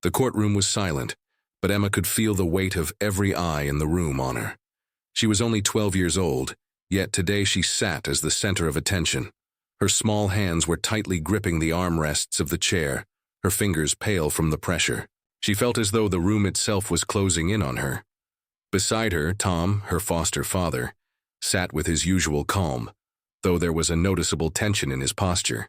The courtroom was silent, but Emma could feel the weight of every eye in the room on her. She was only 12 years old, yet today she sat as the center of attention. Her small hands were tightly gripping the armrests of the chair, her fingers pale from the pressure. She felt as though the room itself was closing in on her. Beside her, Tom, her foster father, sat with his usual calm, though there was a noticeable tension in his posture.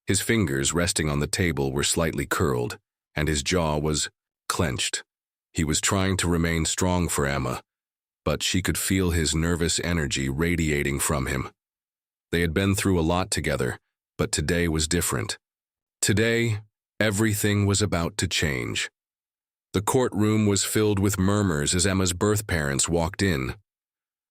His fingers resting on the table were slightly curled, and his jaw was clenched. He was trying to remain strong for Emma, but she could feel his nervous energy radiating from him. They had been through a lot together, but today was different. Today, everything was about to change. The courtroom was filled with murmurs as Emma's birth parents walked in.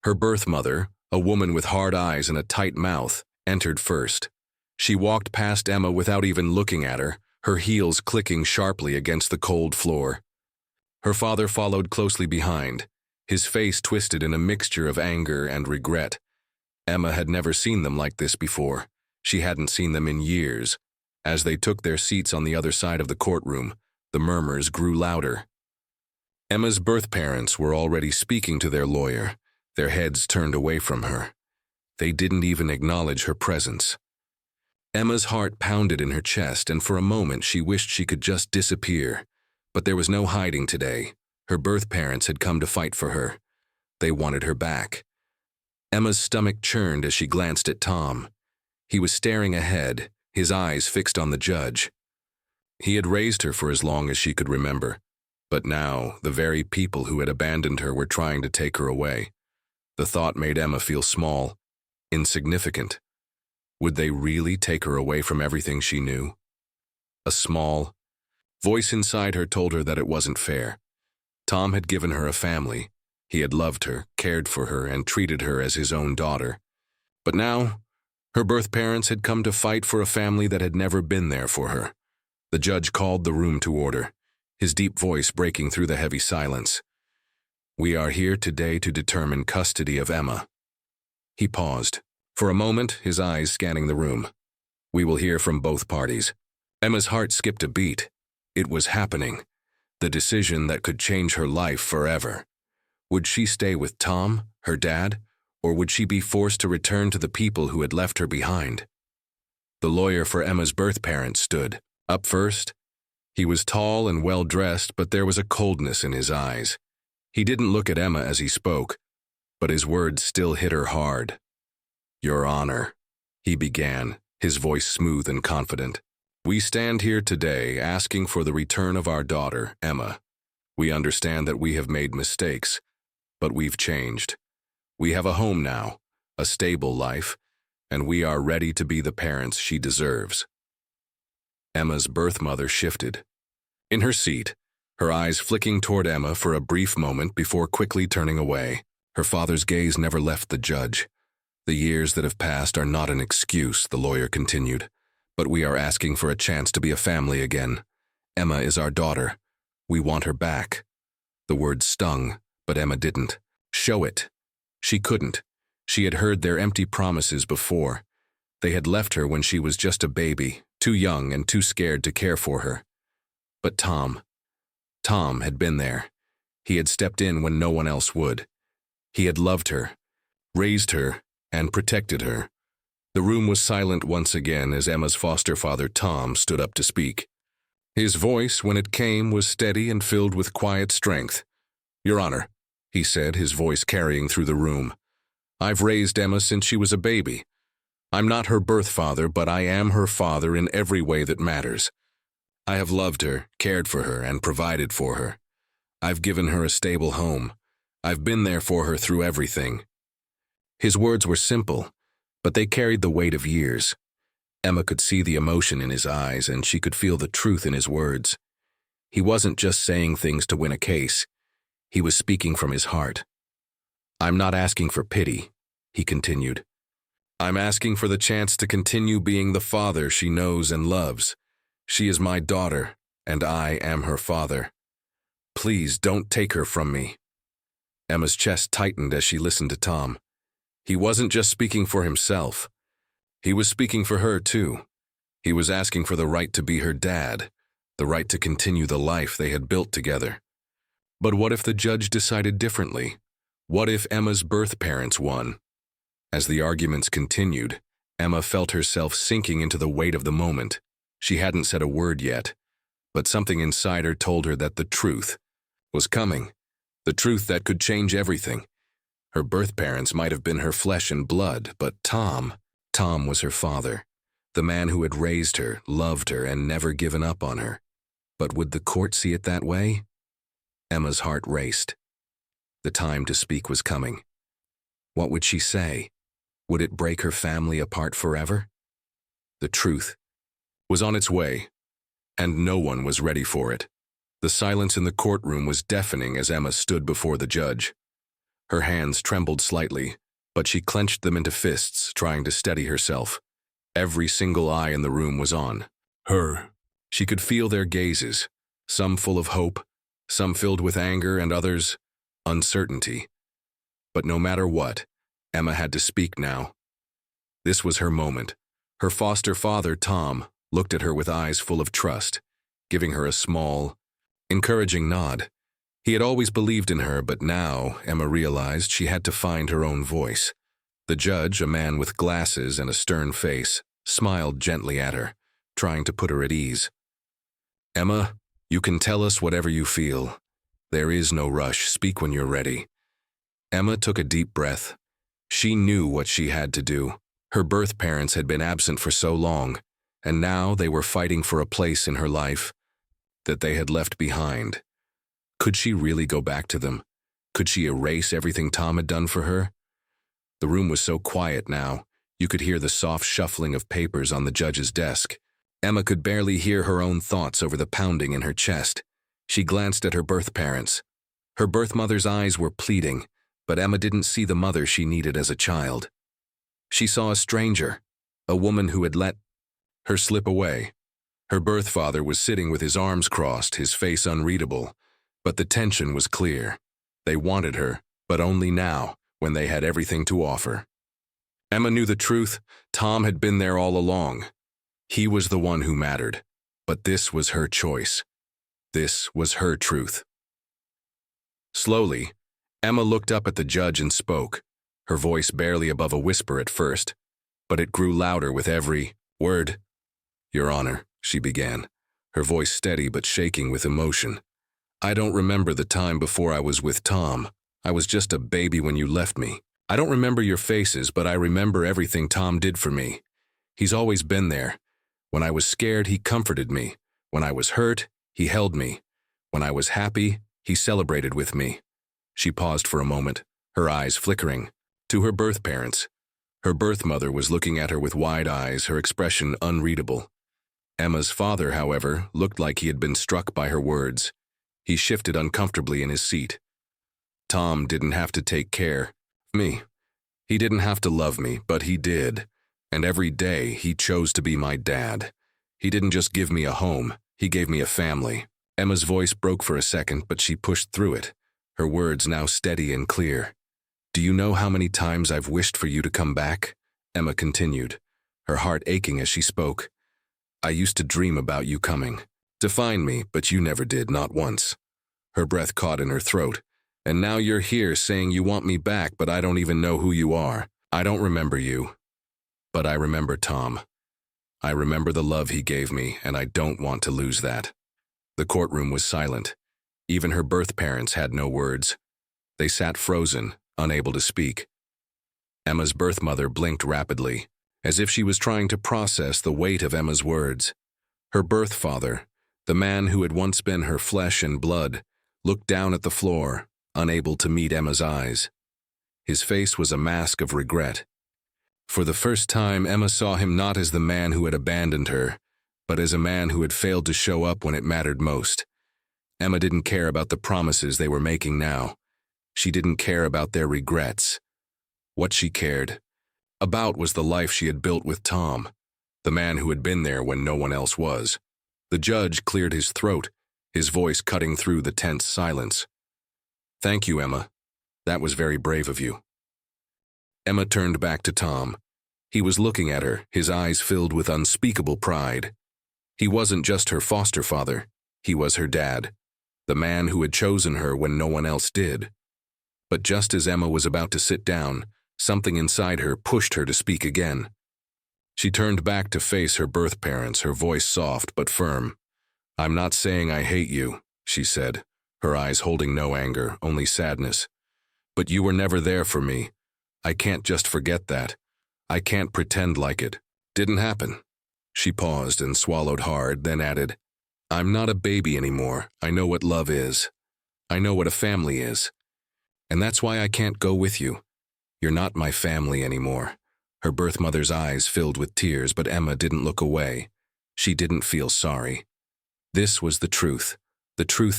Her birth mother, a woman with hard eyes and a tight mouth, entered first. She walked past Emma without even looking at her heels clicking sharply against the cold floor. Her father followed closely behind, his face twisted in a mixture of anger and regret. Emma had never seen them like this before. She hadn't seen them in years. As they took their seats on the other side of the courtroom, the murmurs grew louder. Emma's birth parents were already speaking to their lawyer, their heads turned away from her. They didn't even acknowledge her presence. Emma's heart pounded in her chest, and for a moment she wished she could just disappear. But there was no hiding today. Her birth parents had come to fight for her. They wanted her back. Emma's stomach churned as she glanced at Tom. He was staring ahead, his eyes fixed on the judge. He had raised her for as long as she could remember, but now the very people who had abandoned her were trying to take her away. The thought made Emma feel small, insignificant. Would they really take her away from everything she knew? A small voice inside her told her that it wasn't fair. Tom had given her a family. He had loved her, cared for her, and treated her as his own daughter. But now, her birth parents had come to fight for a family that had never been there for her. The judge called the room to order, his deep voice breaking through the heavy silence. "We are here today to determine custody of Emma." He paused. For a moment, his eyes scanning the room. "We will hear from both parties." Emma's heart skipped a beat. It was happening. The decision that could change her life forever. Would she stay with Tom, her dad, or would she be forced to return to the people who had left her behind? The lawyer for Emma's birth parents stood up first. He was tall and well-dressed, but there was a coldness in his eyes. He didn't look at Emma as he spoke, but his words still hit her hard. "Your Honor," he began, his voice smooth and confident. "We stand here today asking for the return of our daughter, Emma. We understand that we have made mistakes, but we've changed. We have a home now, a stable life, and we are ready to be the parents she deserves." Emma's birth mother shifted. In her seat, her eyes flicking toward Emma for a brief moment before quickly turning away. Her father's gaze never left the judge. "The years that have passed are not an excuse," the lawyer continued, "but we are asking for a chance to be a family again. Emma is our daughter. We want her back." The word stung, but Emma didn't show it. She couldn't. She had heard their empty promises before. They had left her when she was just a baby, too young and too scared to care for her. But Tom had been there. He had stepped in when no one else would. He had loved her, raised her, and protected her. The room was silent once again as Emma's foster father, Tom, stood up to speak. His voice, when it came, was steady and filled with quiet strength. "Your Honor," he said, his voice carrying through the room, "I've raised Emma since she was a baby. I'm not her birth father, but I am her father in every way that matters. I have loved her, cared for her, and provided for her. I've given her a stable home. I've been there for her through everything." His words were simple, but they carried the weight of years. Emma could see the emotion in his eyes, and she could feel the truth in his words. He wasn't just saying things to win a case. He was speaking from his heart. "I'm not asking for pity," he continued. "I'm asking for the chance to continue being the father she knows and loves. She is my daughter, and I am her father. Please don't take her from me." Emma's chest tightened as she listened to Tom. He wasn't just speaking for himself. He was speaking for her, too. He was asking for the right to be her dad, the right to continue the life they had built together. But what if the judge decided differently? What if Emma's birth parents won? As the arguments continued, Emma felt herself sinking into the weight of the moment. She hadn't said a word yet, but something inside her told her that the truth was coming, the truth that could change everything. Her birth parents might have been her flesh and blood, but Tom was her father, the man who had raised her, loved her, and never given up on her. But would the court see it that way? Emma's heart raced. The time to speak was coming. What would she say? Would it break her family apart forever? The truth was on its way, and no one was ready for it. The silence in the courtroom was deafening as Emma stood before the judge. Her hands trembled slightly, but she clenched them into fists, trying to steady herself. Every single eye in the room was on her. She could feel their gazes, some full of hope, some filled with anger, and others uncertainty. But no matter what, Emma had to speak now. This was her moment. Her foster father, Tom, looked at her with eyes full of trust, giving her a small, encouraging nod. He had always believed in her, but now Emma realized she had to find her own voice. The judge, a man with glasses and a stern face, smiled gently at her, trying to put her at ease. "Emma, you can tell us whatever you feel. There is no rush. Speak when you're ready." Emma took a deep breath. She knew what she had to do. Her birth parents had been absent for so long, and now they were fighting for a place in her life that they had left behind. Could she really go back to them? Could she erase everything Tom had done for her? The room was so quiet now, you could hear the soft shuffling of papers on the judge's desk. Emma could barely hear her own thoughts over the pounding in her chest. She glanced at her birth parents. Her birth mother's eyes were pleading, but Emma didn't see the mother she needed as a child. She saw a stranger, a woman who had let her slip away. Her birth father was sitting with his arms crossed, his face unreadable, but the tension was clear. They wanted her, but only now, when they had everything to offer. Emma knew the truth. Tom had been there all along. He was the one who mattered, but this was her choice. This was her truth. Slowly, Emma looked up at the judge and spoke, her voice barely above a whisper at first, but it grew louder with every word. "Your Honor," she began, her voice steady but shaking with emotion. "I don't remember the time before I was with Tom. I was just a baby when you left me. I don't remember your faces, but I remember everything Tom did for me. He's always been there. When I was scared, he comforted me. When I was hurt, he held me. When I was happy, he celebrated with me." She paused for a moment, her eyes flickering. To her birth parents. Her birth mother was looking at her with wide eyes, her expression unreadable. Emma's father, however, looked like he had been struck by her words. He shifted uncomfortably in his seat. "Tom didn't have to take care of me. He didn't have to love me, but he did. And every day he chose to be my dad. He didn't just give me a home, he gave me a family." Emma's voice broke for a second, but she pushed through it, her words now steady and clear. "Do you know how many times I've wished for you to come back?" Emma continued, her heart aching as she spoke. "I used to dream about you coming, to find me, but you never did, not once." Her breath caught in her throat. "And now you're here saying you want me back, but I don't even know who you are. I don't remember you. But I remember Tom. I remember the love he gave me, and I don't want to lose that." The courtroom was silent. Even her birth parents had no words. They sat frozen, unable to speak. Emma's birth mother blinked rapidly, as if she was trying to process the weight of Emma's words. Her birth father, the man who had once been her flesh and blood, looked down at the floor, unable to meet Emma's eyes. His face was a mask of regret. For the first time, Emma saw him not as the man who had abandoned her, but as a man who had failed to show up when it mattered most. Emma didn't care about the promises they were making now. She didn't care about their regrets. What she cared about was the life she had built with Tom, the man who had been there when no one else was. The judge cleared his throat, his voice cutting through the tense silence. "Thank you, Emma. That was very brave of you." Emma turned back to Tom. He was looking at her, his eyes filled with unspeakable pride. He wasn't just her foster father, he was her dad, the man who had chosen her when no one else did. But just as Emma was about to sit down, something inside her pushed her to speak again. She turned back to face her birth parents, her voice soft but firm. "I'm not saying I hate you," she said, her eyes holding no anger, only sadness. "But you were never there for me. I can't just forget that. I can't pretend like it didn't happen." She paused and swallowed hard, then added, "I'm not a baby anymore. I know what love is. I know what a family is. And that's why I can't go with you. You're not my family anymore." Her birth mother's eyes filled with tears, but Emma didn't look away. She didn't feel sorry. This was the truth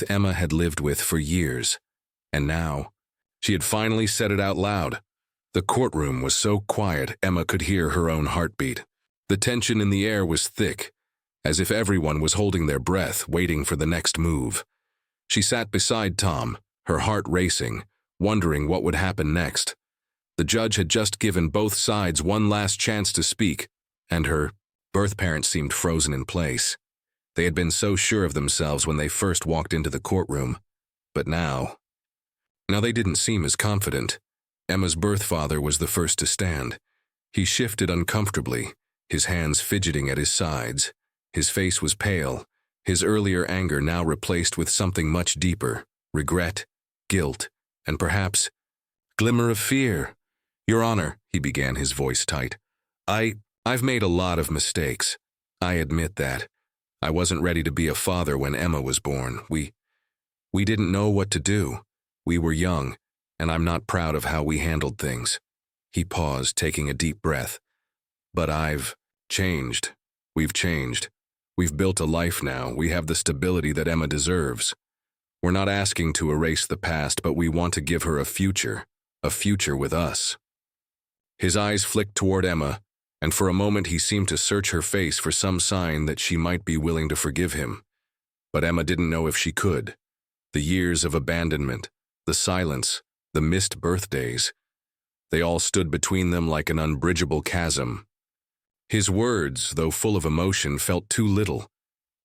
Emma had lived with for years. And now, she had finally said it out loud. The courtroom was so quiet Emma could hear her own heartbeat. The tension in the air was thick, as if everyone was holding their breath, waiting for the next move. She sat beside Tom, her heart racing, wondering what would happen next. The judge had just given both sides one last chance to speak, and her birth parents seemed frozen in place. They had been so sure of themselves when they first walked into the courtroom, but now they didn't seem as confident. Emma's birth father was the first to stand. He shifted uncomfortably, his hands fidgeting at his sides. His face was pale, his earlier anger now replaced with something much deeper: regret, guilt, and perhaps glimmer of fear. "Your Honor," he began, his voice tight, I've made a lot of mistakes. I admit that. I wasn't ready to be a father when Emma was born. We didn't know what to do. We were young, and I'm not proud of how we handled things." He paused, taking a deep breath. "But I've changed. We've changed. We've built a life now. We have the stability that Emma deserves. We're not asking to erase the past, but we want to give her a future with us." His eyes flicked toward Emma, and for a moment he seemed to search her face for some sign that she might be willing to forgive him. But Emma didn't know if she could. The years of abandonment, the silence, the missed birthdays, they all stood between them like an unbridgeable chasm. His words, though full of emotion, felt too little,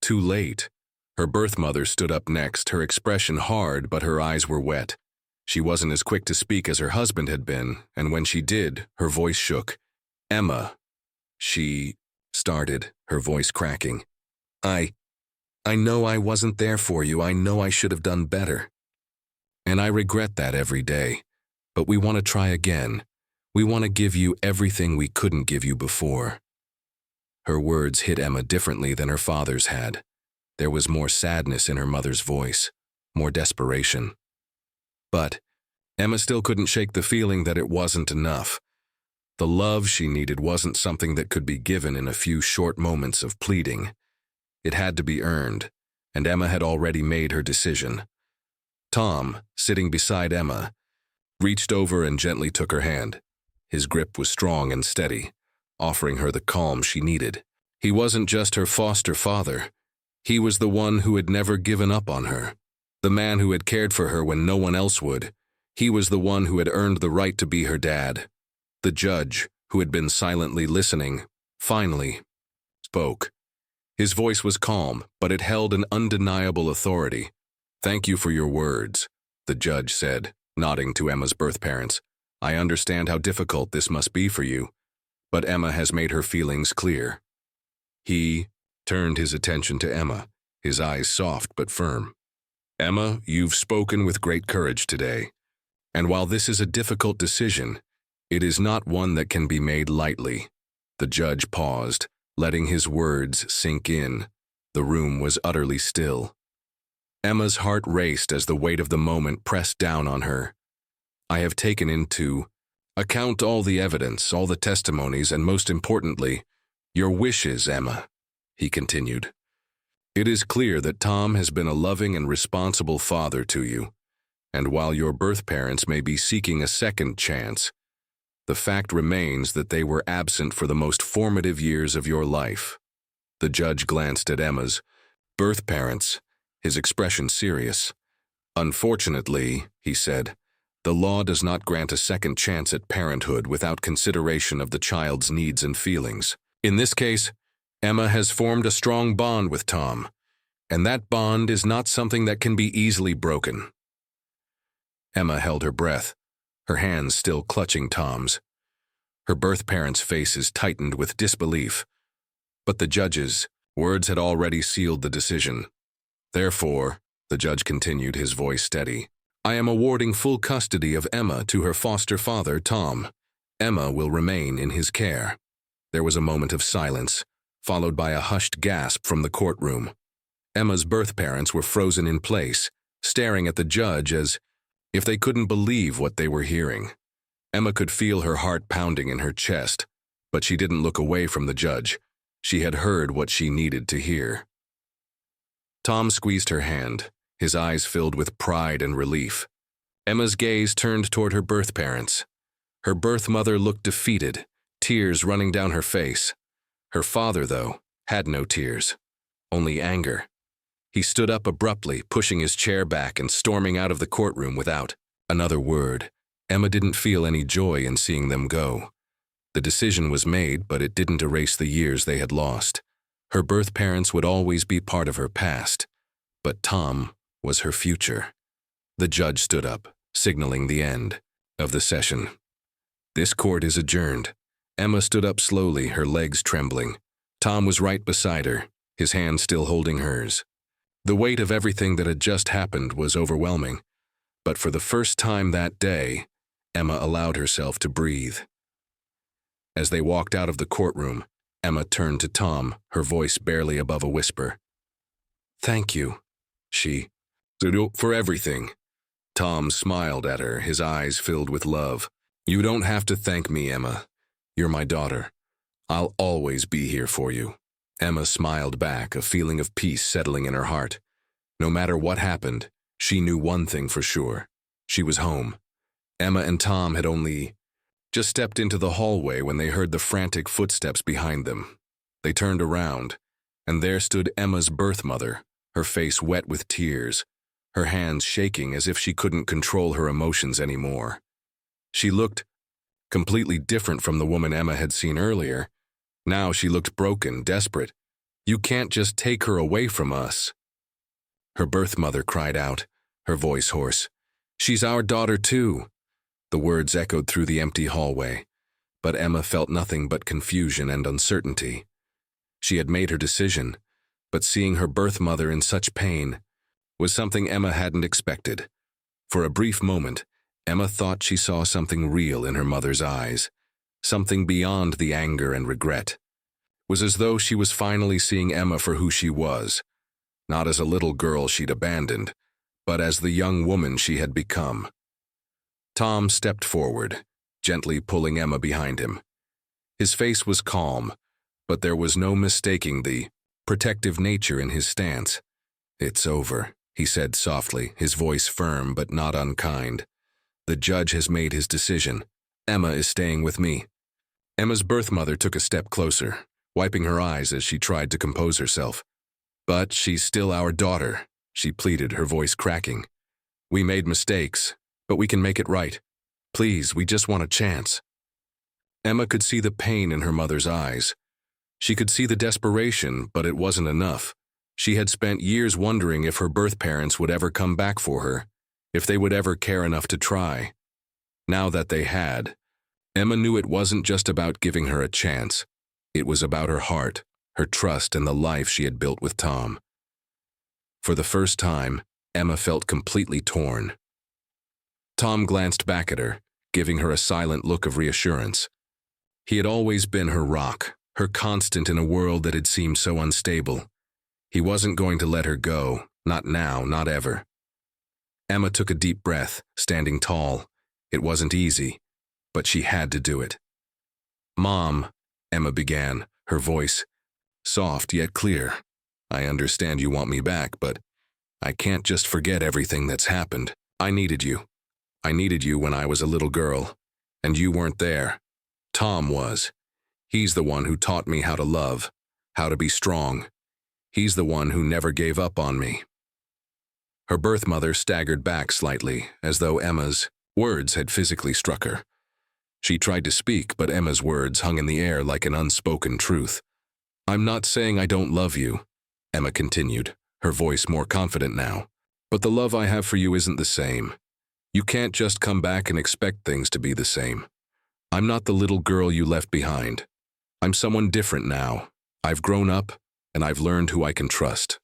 too late. Her birth mother stood up next, her expression hard, but her eyes were wet. She wasn't as quick to speak as her husband had been, and when she did, her voice shook. "Emma," she started, her voice cracking. I know I wasn't there for you. I know I should have done better. And I regret that every day. But we want to try again. We want to give you everything we couldn't give you before." Her words hit Emma differently than her father's had. There was more sadness in her mother's voice, more desperation. But Emma still couldn't shake the feeling that it wasn't enough. The love she needed wasn't something that could be given in a few short moments of pleading. It had to be earned, and Emma had already made her decision. Tom, sitting beside Emma, reached over and gently took her hand. His grip was strong and steady, offering her the calm she needed. He wasn't just her foster father. He was the one who had never given up on her, the man who had cared for her when no one else would. He was the one who had earned the right to be her dad. The judge, who had been silently listening, finally spoke. His voice was calm, but it held an undeniable authority. "Thank you for your words," the judge said, nodding to Emma's birth parents. "I understand how difficult this must be for you, but Emma has made her feelings clear." He turned his attention to Emma, his eyes soft but firm. "Emma, you've spoken with great courage today. And while this is a difficult decision, it is not one that can be made lightly." The judge paused, letting his words sink in. The room was utterly still. Emma's heart raced as the weight of the moment pressed down on her. "I have taken into account all the evidence, all the testimonies, and most importantly, your wishes, Emma," he continued. "It is clear that Tom has been a loving and responsible father to you, and while your birth parents may be seeking a second chance, the fact remains that they were absent for the most formative years of your life." The judge glanced at Emma's birth parents, his expression serious. "Unfortunately," he said, "the law does not grant a second chance at parenthood without consideration of the child's needs and feelings. In this case, Emma has formed a strong bond with Tom, and that bond is not something that can be easily broken. Emma held her breath, her hands still clutching Tom's. Her birth parents' faces tightened with disbelief, but the judge's words had already sealed the decision. Therefore, the judge continued, his voice steady, I am awarding full custody of Emma to her foster father, Tom. Emma will remain in his care. There was a moment of silence, followed by a hushed gasp from the courtroom. Emma's birth parents were frozen in place, staring at the judge as if they couldn't believe what they were hearing. Emma could feel her heart pounding in her chest, but she didn't look away from the judge. She had heard what she needed to hear. Tom squeezed her hand, his eyes filled with pride and relief. Emma's gaze turned toward her birth parents. Her birth mother looked defeated, tears running down her face. Her father, though, had no tears, only anger. He stood up abruptly, pushing his chair back and storming out of the courtroom without another word. Emma didn't feel any joy in seeing them go. The decision was made, but it didn't erase the years they had lost. Her birth parents would always be part of her past, but Tom was her future. The judge stood up, signaling the end of the session. This court is adjourned. Emma stood up slowly, her legs trembling. Tom was right beside her, his hand still holding hers. The weight of everything that had just happened was overwhelming, but for the first time that day, Emma allowed herself to breathe. As they walked out of the courtroom, Emma turned to Tom, her voice barely above a whisper. Thank you, she said, for everything. Tom smiled at her, his eyes filled with love. You don't have to thank me, Emma. You're my daughter. I'll always be here for you. Emma smiled back, a feeling of peace settling in her heart. No matter what happened, she knew one thing for sure. She was home. Emma and Tom had only just stepped into the hallway when they heard the frantic footsteps behind them. They turned around, and there stood Emma's birth mother, her face wet with tears, her hands shaking as if she couldn't control her emotions anymore. She looked completely different from the woman Emma had seen earlier. Now she looked broken, desperate. You can't just take her away from us. Her birth mother cried out, her voice hoarse. She's our daughter too. The words echoed through the empty hallway, but Emma felt nothing but confusion and uncertainty. She had made her decision, but seeing her birth mother in such pain was something Emma hadn't expected. For a brief moment, Emma thought she saw something real in her mother's eyes, something beyond the anger and regret. It was as though she was finally seeing Emma for who she was, not as a little girl she'd abandoned, but as the young woman she had become. Tom stepped forward, gently pulling Emma behind him. His face was calm, but there was no mistaking the protective nature in his stance. It's over, he said softly, his voice firm but not unkind. The judge has made his decision. Emma is staying with me. Emma's birth mother took a step closer, wiping her eyes as she tried to compose herself. But she's still our daughter, she pleaded, her voice cracking. We made mistakes, but we can make it right. Please, we just want a chance. Emma could see the pain in her mother's eyes. She could see the desperation, but it wasn't enough. She had spent years wondering if her birth parents would ever come back for her, if they would ever care enough to try. Now that they had, Emma knew it wasn't just about giving her a chance. It was about her heart, her trust, and the life she had built with Tom. For the first time, Emma felt completely torn. Tom glanced back at her, giving her a silent look of reassurance. He had always been her rock, her constant in a world that had seemed so unstable. He wasn't going to let her go, not now, not ever. Emma took a deep breath, standing tall. It wasn't easy, but she had to do it. Mom, Emma began, her voice soft yet clear. I understand you want me back, but I can't just forget everything that's happened. I needed you. I needed you when I was a little girl, and you weren't there. Tom was. He's the one who taught me how to love, how to be strong. He's the one who never gave up on me. Her birth mother staggered back slightly, as though Emma's words had physically struck her. She tried to speak, but Emma's words hung in the air like an unspoken truth. I'm not saying I don't love you, Emma continued, her voice more confident now. But the love I have for you isn't the same. You can't just come back and expect things to be the same. I'm not the little girl you left behind. I'm someone different now. I've grown up, and I've learned who I can trust.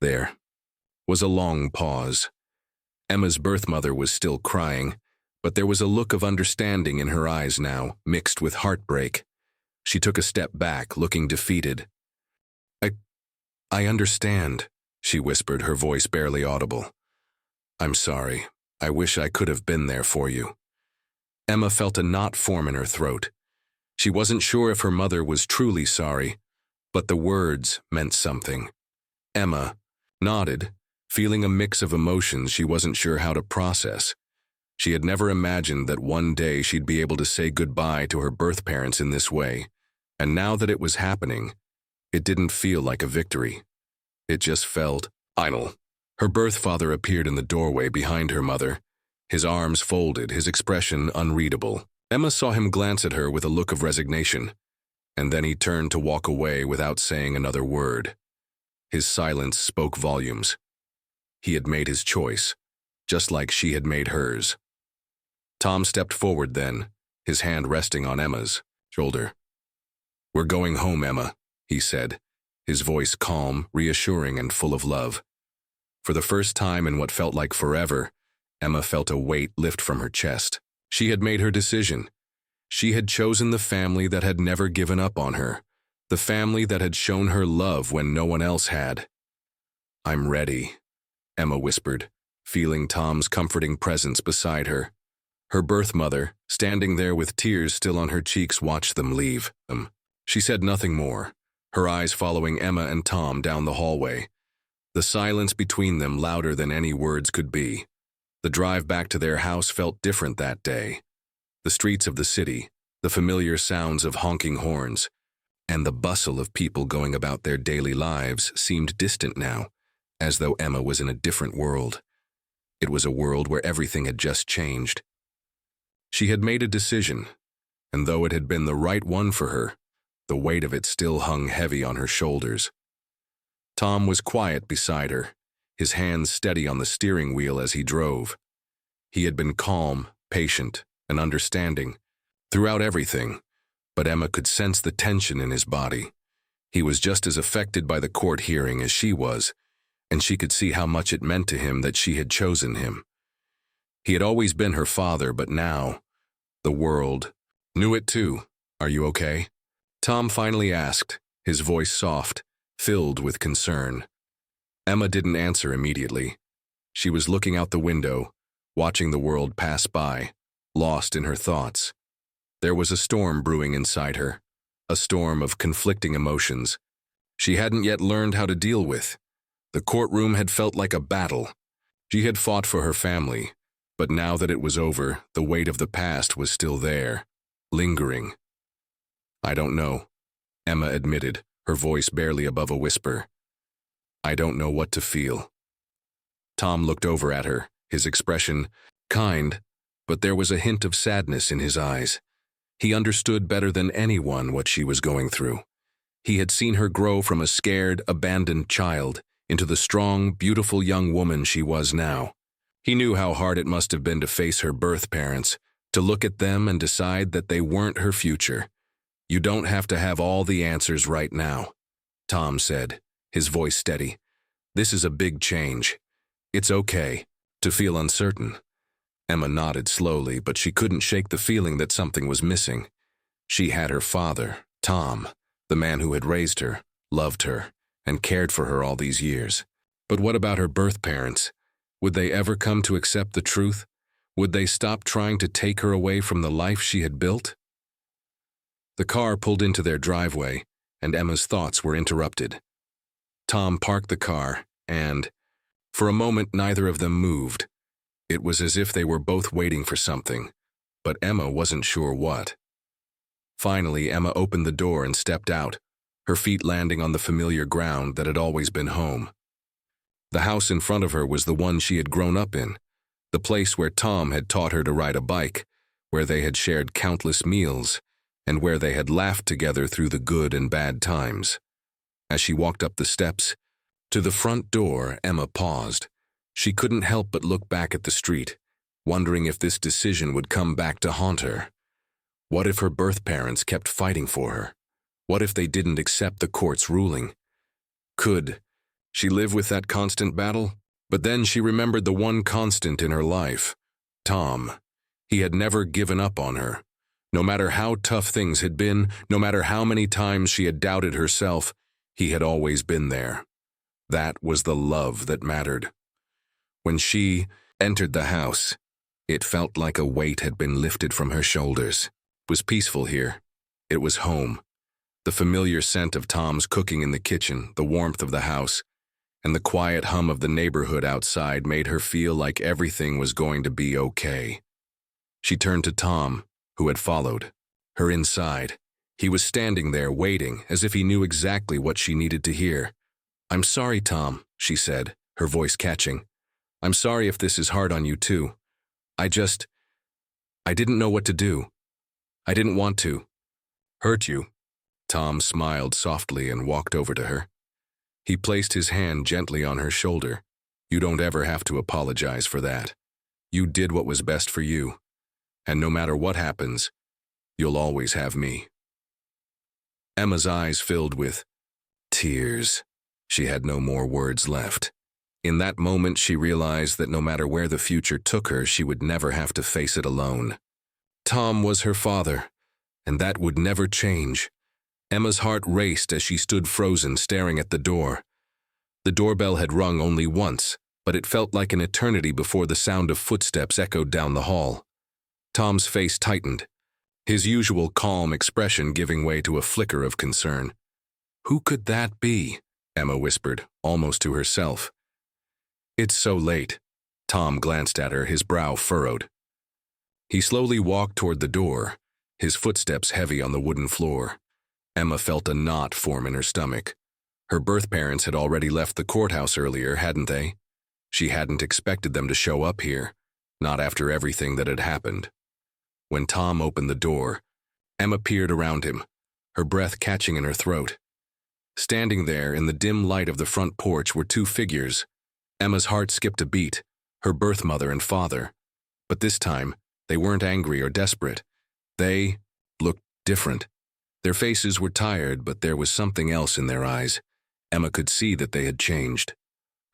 There was a long pause. Emma's birth mother was still crying, but there was a look of understanding in her eyes now, mixed with heartbreak. She took a step back, looking defeated. I understand, she whispered, her voice barely audible. I'm sorry. I wish I could have been there for you. Emma felt a knot form in her throat. She wasn't sure if her mother was truly sorry, but the words meant something. Emma nodded, feeling a mix of emotions she wasn't sure how to process. She had never imagined that one day she'd be able to say goodbye to her birth parents in this way, and now that it was happening, it didn't feel like a victory. It just felt idle. Her birth father appeared in the doorway behind her mother, his arms folded, his expression unreadable. Emma saw him glance at her with a look of resignation, and then he turned to walk away without saying another word. His silence spoke volumes. He had made his choice, just like she had made hers. Tom stepped forward then, his hand resting on Emma's shoulder. We're going home, Emma, he said, his voice calm, reassuring, and full of love. For the first time in what felt like forever, Emma felt a weight lift from her chest. She had made her decision. She had chosen the family that had never given up on her, the family that had shown her love when no one else had. I'm ready, Emma whispered, feeling Tom's comforting presence beside her. Her birth mother, standing there with tears still on her cheeks, watched them leave. She said nothing more, her eyes following Emma and Tom down the hallway, the silence between them louder than any words could be. The drive back to their house felt different that day. The streets of the city, the familiar sounds of honking horns, and the bustle of people going about their daily lives seemed distant now, as though Emma was in a different world. It was a world where everything had just changed. She had made a decision, and though it had been the right one for her, the weight of it still hung heavy on her shoulders. Tom was quiet beside her, his hands steady on the steering wheel as he drove. He had been calm, patient, and understanding throughout everything, but Emma could sense the tension in his body. He was just as affected by the court hearing as she was, and she could see how much it meant to him that she had chosen him. He had always been her father, but now, the world knew it too. Are you okay? Tom finally asked, his voice soft, filled with concern. Emma didn't answer immediately. She was looking out the window, watching the world pass by, lost in her thoughts. There was a storm brewing inside her, a storm of conflicting emotions she hadn't yet learned how to deal with. The courtroom had felt like a battle. She had fought for her family, but now that it was over, the weight of the past was still there, lingering. I don't know, Emma admitted, her voice barely above a whisper. I don't know what to feel. Tom looked over at her, his expression kind, but there was a hint of sadness in his eyes. He understood better than anyone what she was going through. He had seen her grow from a scared, abandoned child into the strong, beautiful young woman she was now. He knew how hard it must have been to face her birth parents, to look at them and decide that they weren't her future. You don't have to have all the answers right now, Tom said, his voice steady. This is a big change. It's okay to feel uncertain. Emma nodded slowly, but she couldn't shake the feeling that something was missing. She had her father, Tom, the man who had raised her, loved her, and cared for her all these years. But what about her birth parents? Would they ever come to accept the truth? Would they stop trying to take her away from the life she had built? The car pulled into their driveway, and Emma's thoughts were interrupted. Tom parked the car, and, for a moment, neither of them moved. It was as if they were both waiting for something, but Emma wasn't sure what. Finally, Emma opened the door and stepped out, her feet landing on the familiar ground that had always been home. The house in front of her was the one she had grown up in, the place where Tom had taught her to ride a bike, where they had shared countless meals, and where they had laughed together through the good and bad times. As she walked up the steps to the front door, Emma paused. She couldn't help but look back at the street, wondering if this decision would come back to haunt her. What if her birth parents kept fighting for her? What if they didn't accept the court's ruling? Could she live with that constant battle? But then she remembered the one constant in her life, Tom. He had never given up on her. No matter how tough things had been, no matter how many times she had doubted herself, he had always been there. That was the love that mattered. When she entered the house, it felt like a weight had been lifted from her shoulders. It was peaceful here. It was home. The familiar scent of Tom's cooking in the kitchen, the warmth of the house, and the quiet hum of the neighborhood outside made her feel like everything was going to be okay. She turned to Tom, who had followed her inside. He was standing there waiting, as if he knew exactly what she needed to hear. "I'm sorry, Tom," she said, her voice catching. "I'm sorry if this is hard on you too. I didn't know what to do. I didn't want to hurt you." Tom smiled softly and walked over to her. He placed his hand gently on her shoulder. "You don't ever have to apologize for that. You did what was best for you. And no matter what happens, you'll always have me." Emma's eyes filled with tears. She had no more words left. In that moment, she realized that no matter where the future took her, she would never have to face it alone. Tom was her father, and that would never change. Emma's heart raced as she stood frozen, staring at the door. The doorbell had rung only once, but it felt like an eternity before the sound of footsteps echoed down the hall. Tom's face tightened, his usual calm expression giving way to a flicker of concern. "Who could that be?" Emma whispered, almost to herself. "It's so late." Tom glanced at her, his brow furrowed. He slowly walked toward the door, his footsteps heavy on the wooden floor. Emma felt a knot form in her stomach. Her birth parents had already left the courthouse earlier, hadn't they? She hadn't expected them to show up here, not after everything that had happened. When Tom opened the door, Emma peered around him, her breath catching in her throat. Standing there in the dim light of the front porch were two figures. Emma's heart skipped a beat, her birth mother and father. But this time, they weren't angry or desperate. They looked different. Their faces were tired, but there was something else in their eyes. Emma could see that they had changed.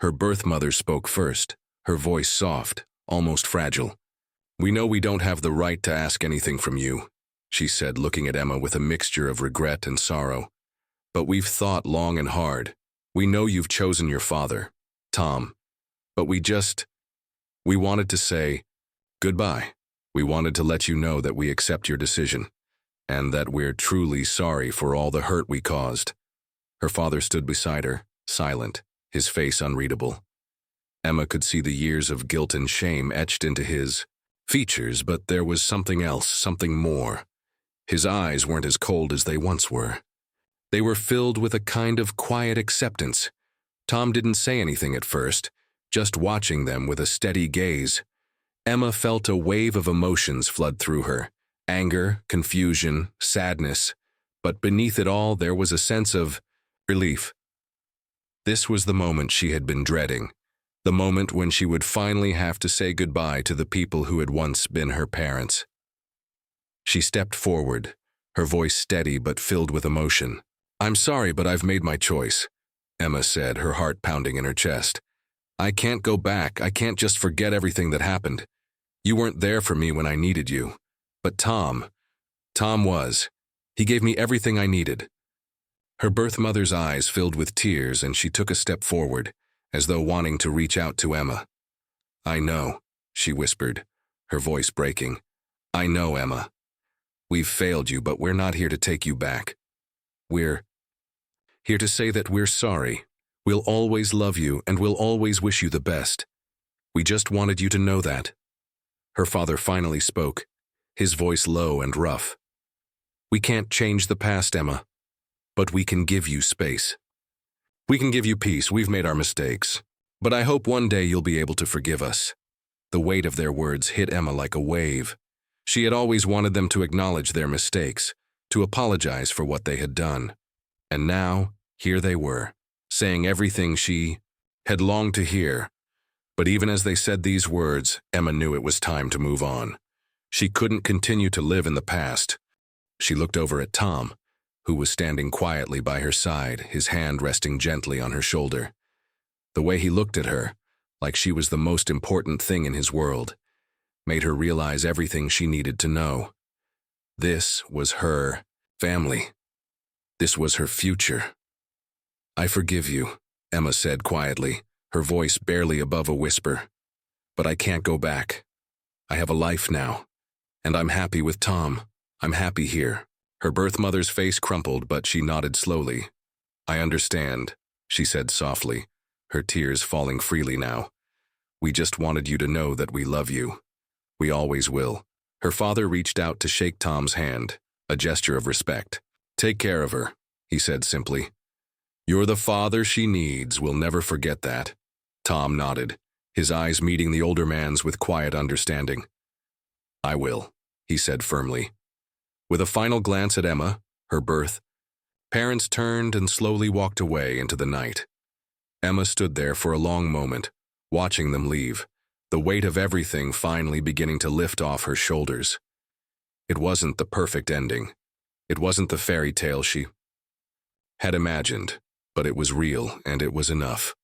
Her birth mother spoke first, her voice soft, almost fragile. "We know we don't have the right to ask anything from you," she said, looking at Emma with a mixture of regret and sorrow. "But we've thought long and hard. We know you've chosen your father, Tom. But we wanted to say goodbye. We wanted to let you know that we accept your decision, and that we're truly sorry for all the hurt we caused." Her father stood beside her, silent, his face unreadable. Emma could see the years of guilt and shame etched into his features, but there was something else, something more. His eyes weren't as cold as they once were. They were filled with a kind of quiet acceptance. Tom didn't say anything at first, just watching them with a steady gaze. Emma felt a wave of emotions flood through her. Anger, confusion, sadness. But beneath it all, there was a sense of relief. This was the moment she had been dreading. The moment when she would finally have to say goodbye to the people who had once been her parents. She stepped forward, her voice steady but filled with emotion. "I'm sorry, but I've made my choice," Emma said, her heart pounding in her chest. "I can't go back. I can't just forget everything that happened. You weren't there for me when I needed you. But Tom was. He gave me everything I needed." Her birth mother's eyes filled with tears, and she took a step forward, as though wanting to reach out to Emma. "I know," she whispered, her voice breaking. "I know, Emma. We've failed you, but we're not here to take you back. We're here to say that we're sorry. We'll always love you, and we'll always wish you the best. We just wanted you to know that." Her father finally spoke, his voice low and rough. "We can't change the past, Emma, but we can give you space. We can give you peace. We've made our mistakes, but I hope one day you'll be able to forgive us." The weight of their words hit Emma like a wave. She had always wanted them to acknowledge their mistakes, to apologize for what they had done. And now, Here they were, saying everything she had longed to hear. But even as they said these words, Emma knew it was time to move on. She couldn't continue to live in the past. She looked over at Tom, who was standing quietly by her side, his hand resting gently on her shoulder. The way he looked at her, like she was the most important thing in his world, made her realize everything she needed to know. This was her family. This was her future. "I forgive you," Emma said quietly, her voice barely above a whisper. "But I can't go back. I have a life now. And I'm happy with Tom. I'm happy here." Her birth mother's face crumpled, but she nodded slowly. "I understand," she said softly, her tears falling freely now. "We just wanted you to know that we love you. We always will." Her father reached out to shake Tom's hand, a gesture of respect. "Take care of her," he said simply. "You're the father she needs. We'll never forget that." Tom nodded, his eyes meeting the older man's with quiet understanding. "I will," he said firmly. With a final glance at Emma, her birth, parents turned and slowly walked away into the night. Emma stood there for a long moment, watching them leave, the weight of everything finally beginning to lift off her shoulders. It wasn't the perfect ending. It wasn't the fairy tale she had imagined, but it was real, and it was enough.